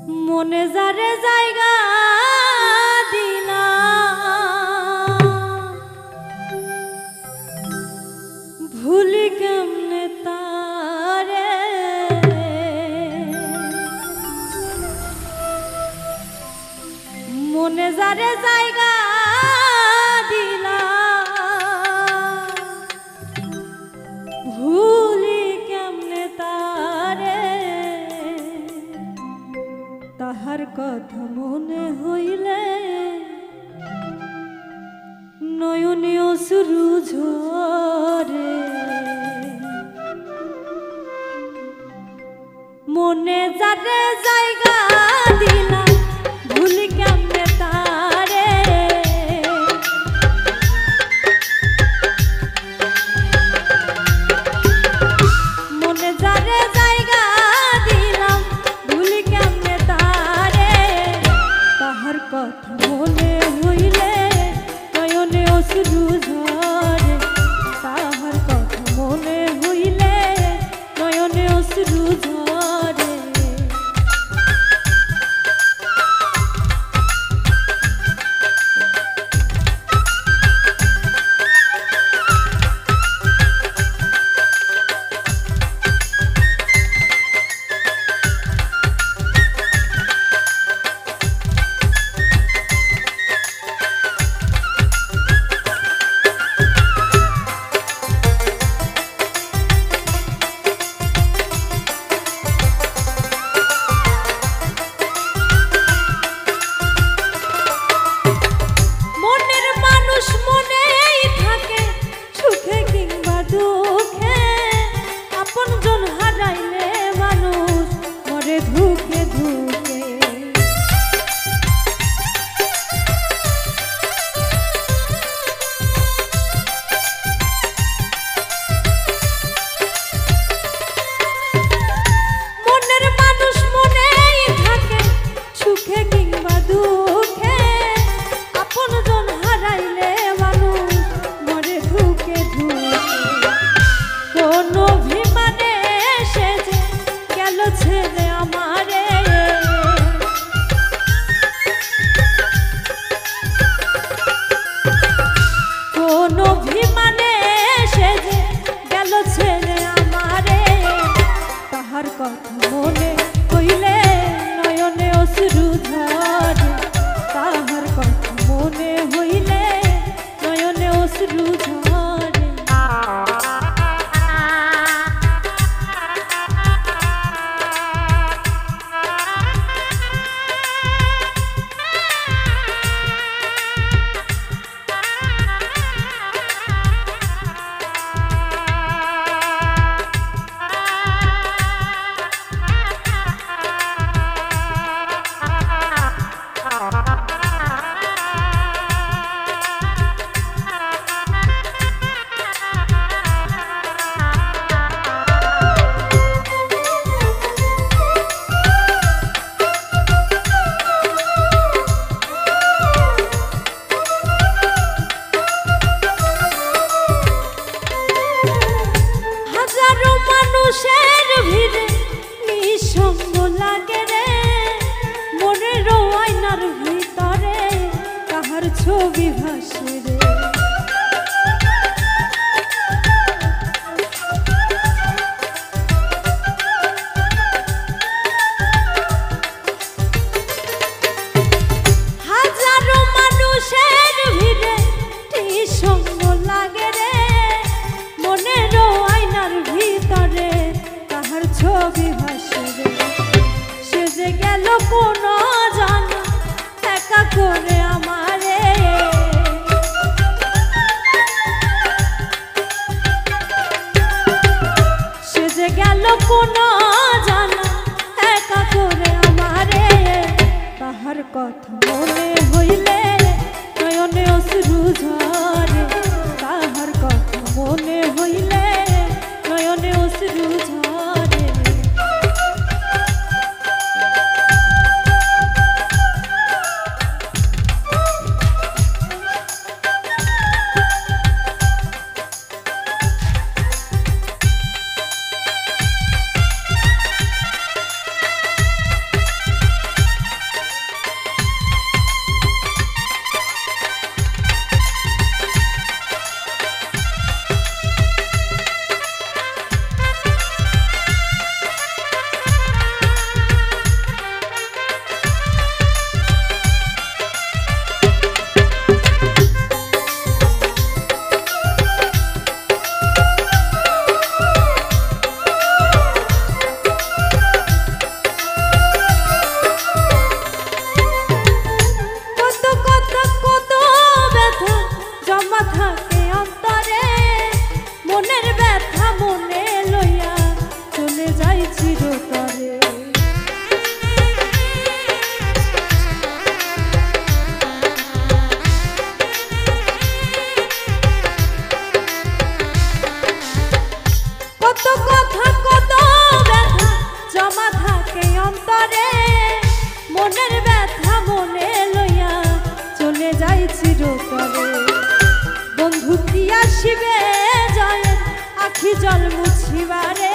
মনে যারে জায়গা দিলা ভুলি কেমনে তারে মনে যারে জায়গা দিলা ভুলি কেমনে তারে তাহার কথা মনে হইলে নয়নে অশ্রু ঝরে মনে যারে জায়গা দিলা ভুলি কেমনে তারে মনে যারে জায়গা দিলাম ভুলি কেমনে তারে তাহার কথা মনে হইলে নয়নে অশ্রু ঝরে তাহার কথা মনে হইলে নয়নে অশ্রু ঝরে ছবি ভাসে রে হাজারো মানুষের ভিড়ে কি সঙ্গ লাগে রে মনের আয়নার ভিতরে তাহার ছবি ভাসে রে সে যে গেল কোন জানা একা করে আমারে সে যে গেল কোন জানা একা করে আমারে তাহার কথা মনে হইলে নয়নে অশ্রু ঝরে তাহার কথা মনে হইলে নয়নে অশ্রু ঝরে থাকে অন্তরে মনের ব্যথা মনে লইয়া চলে যাই চিরতরে বন্ধু কি আসিবে যায় আখি জল মুছিবারে